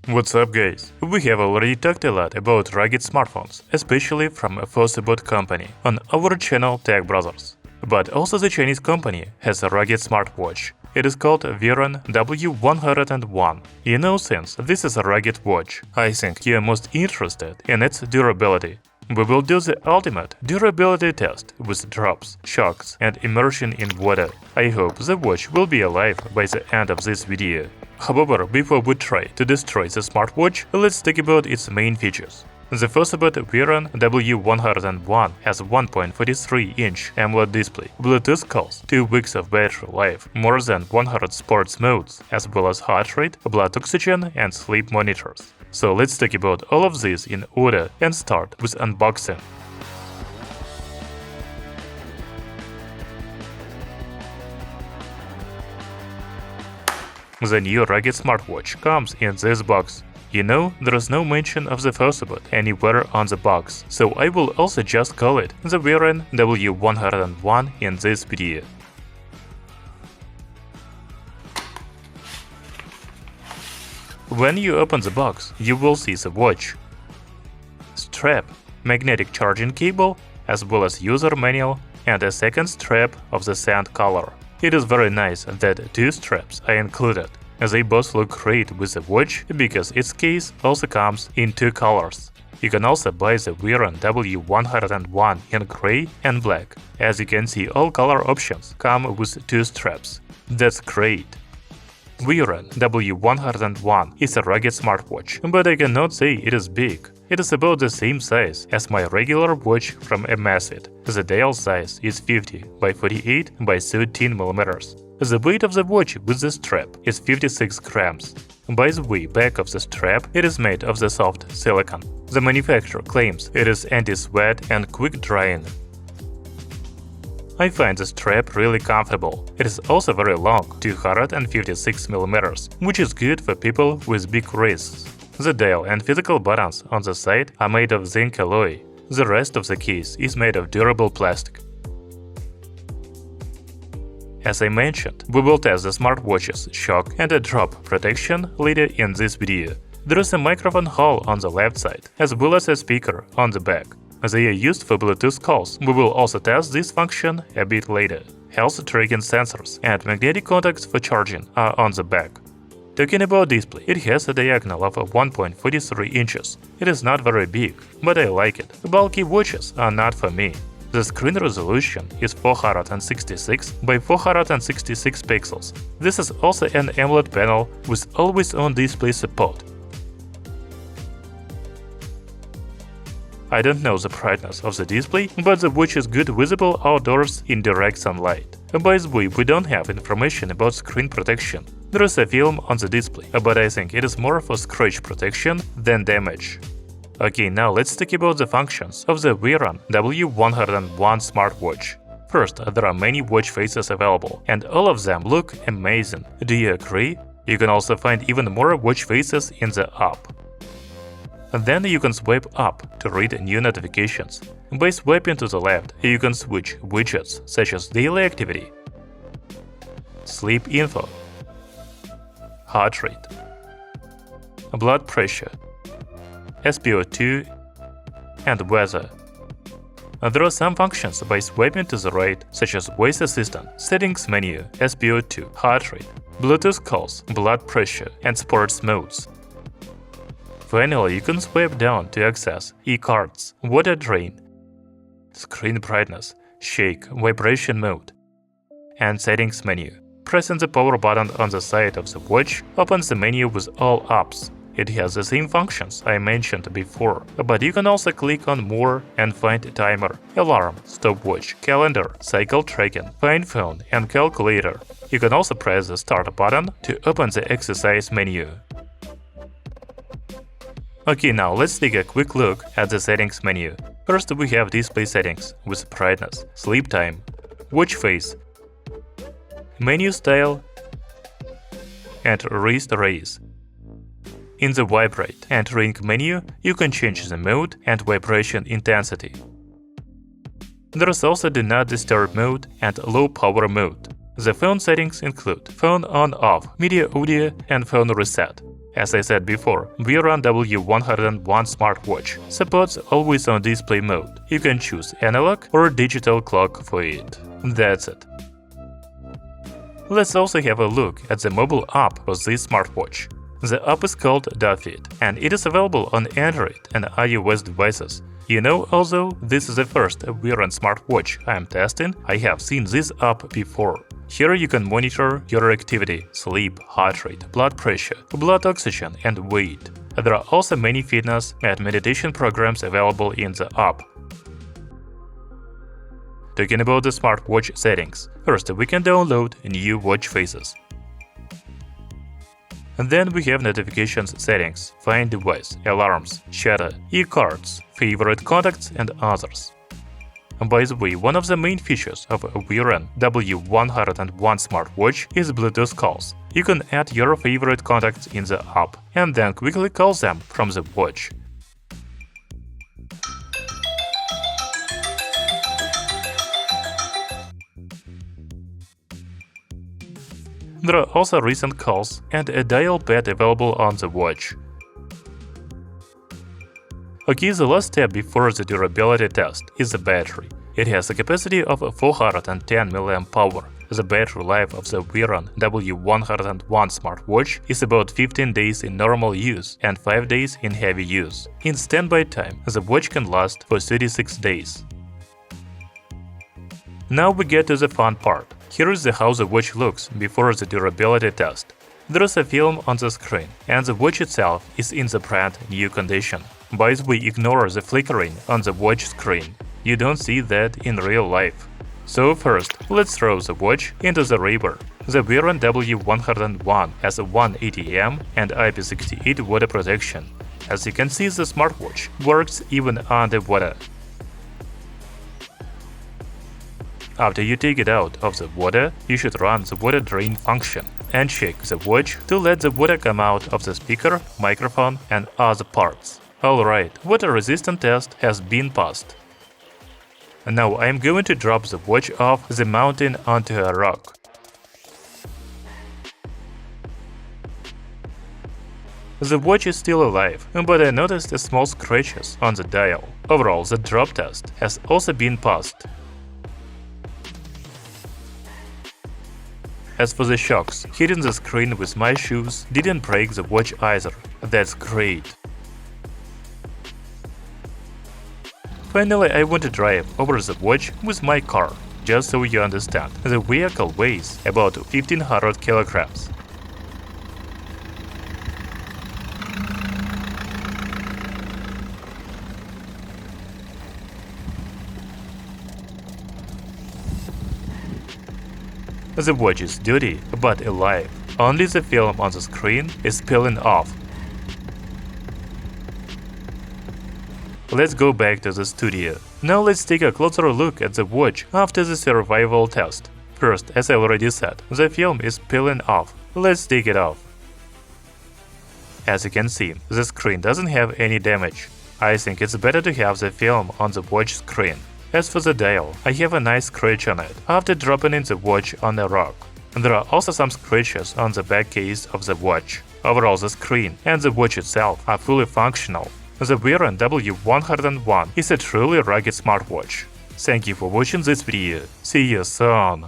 What's up, guys? We have already talked a lot about rugged smartphones, especially from a Fossibot company, on our channel Tech Brothers. But also the Chinese company has a rugged smartwatch. It is called Viran W101. Since this is a rugged watch, I think you are most interested in its durability. We will do the ultimate durability test with drops, shocks, and immersion in water. I hope the watch will be alive by the end of this video. However, before we try to destroy the smartwatch, let's talk about its main features. The Fossibot Viran W101 has 1.43-inch AMOLED display, Bluetooth calls, 2 weeks of battery life, more than 100 sports modes, as well as heart rate, blood oxygen, and sleep monitors. So let's talk about all of this in order and start with unboxing. The new rugged smartwatch comes in this box. There is no mention of the Fossibot anywhere on the box, so I will also just call it the Viran W101 in this video. When you open the box, you will see the watch, strap, magnetic charging cable, as well as user manual and a second strap of the sand color. It is very nice that 2 straps are included. They both look great with the watch because its case also comes in 2 colors. You can also buy the Viran W101 in gray and black. As you can see, all color options come with 2 straps. That's great. Viran W101 is a rugged smartwatch, but I cannot say it is big. It is about the same size as my regular watch from Amazfit. The dial size is 50 by 48 by 13 mm. The weight of the watch with the strap is 56 grams. By the way, back of the strap, it is made of the soft silicone. The manufacturer claims it is anti-sweat and quick drying. I find the strap really comfortable. It is also very long, 256 mm, which is good for people with big wrists. The dial and physical buttons on the side are made of zinc alloy. The rest of the case is made of durable plastic. As I mentioned, we will test the smartwatch's shock and a drop protection later in this video. There is a microphone hole on the left side, as well as a speaker on the back. They are used for Bluetooth calls. We will also test this function a bit later. Health tracking sensors and magnetic contacts for charging are on the back. Talking about display, it has a diagonal of 1.43 inches. It is not very big, but I like it. Bulky watches are not for me. The screen resolution is 466 by 466 pixels. This is also an AMOLED panel with always-on display support. I don't know the brightness of the display, but the watch is good visible outdoors in direct sunlight. By the way, we don't have information about screen protection. There is a film on the display, but I think it is more for scratch protection than damage. Okay, now let's talk about the functions of the Viran W101 smartwatch. First, there are many watch faces available, and all of them look amazing. Do you agree? You can also find even more watch faces in the app. Then you can swipe up to read new notifications. By swiping to the left, you can switch widgets such as daily activity, sleep info, heart rate, blood pressure, SpO2, and weather. There are some functions by swiping to the right, such as voice assistant, settings menu, SpO2, heart rate, Bluetooth calls, blood pressure, and sports modes. Finally, you can swipe down to access e-cards, water drain, screen brightness, shake, vibration mode, and settings menu. Pressing the power button on the side of the watch opens the menu with all apps. It has the same functions I mentioned before, but you can also click on More and find timer, alarm, stopwatch, calendar, cycle tracking, find phone, and calculator. You can also press the Start button to open the exercise menu. Okay, now let's take a quick look at the settings menu. First, we have display settings with brightness, sleep time, watch face, menu style, and wrist raise. In the Vibrate and Ring menu, you can change the mode and vibration intensity. There is also Do Not Disturb mode and Low Power mode. The phone settings include phone on-off, media audio, and phone reset. As I said before, Viran W101 smartwatch supports always-on display mode. You can choose analog or digital clock for it. That's it. Let's also have a look at the mobile app for this smartwatch. The app is called Durabity, and it is available on Android and iOS devices. You know, although this is the first Viran smartwatch I am testing, I have seen this app before. Here you can monitor your activity, sleep, heart rate, blood pressure, blood oxygen, and weight. There are also many fitness and meditation programs available in the app. Talking about the smartwatch settings, first we can download new watch faces. And then we have notifications settings, find device, alarms, shutter, e-cards, favorite contacts, and others. By the way, one of the main features of Viran W101 smartwatch is Bluetooth calls. You can add your favorite contacts in the app and then quickly call them from the watch. There are also recent calls and a dial pad available on the watch. Okay, the last step before the durability test is the battery. It has a capacity of 410 mAh. The battery life of the Viran W101 smartwatch is about 15 days in normal use and 5 days in heavy use. In standby time, the watch can last for 36 days. Now we get to the fun part. Here is how the watch looks before the durability test. There is a film on the screen, and the watch itself is in the brand new condition. By the way, ignore the flickering on the watch screen. You don't see that in real life. So first, let's throw the watch into the river. The Viran W101 has a 180 mAh and IP68 water protection. As you can see, the smartwatch works even under water. After you take it out of the water, you should run the water drain function and shake the watch to let the water come out of the speaker, microphone, and other parts. Alright, water resistance test has been passed. Now I am going to drop the watch off the mountain onto a rock. The watch is still alive, but I noticed small scratches on the dial. Overall, the drop test has also been passed. As for the shocks, hitting the screen with my shoes didn't break the watch either. That's great. Finally, I want to drive over the watch with my car. Just so you understand, the vehicle weighs about 1500 kilograms. The watch is dirty but alive. Only the film on the screen is peeling off. Let's go back to the studio. Now let's take a closer look at the watch after the survival test. First, as I already said, the film is peeling off. Let's take it off. As you can see, the screen doesn't have any damage. I think it's better to have the film on the watch screen. As for the dial, I have a nice scratch on it after dropping in the watch on a rock. There are also some scratches on the back case of the watch. Overall, the screen and the watch itself are fully functional. The Viran W101 is a truly rugged smartwatch. Thank you for watching this video. See you soon!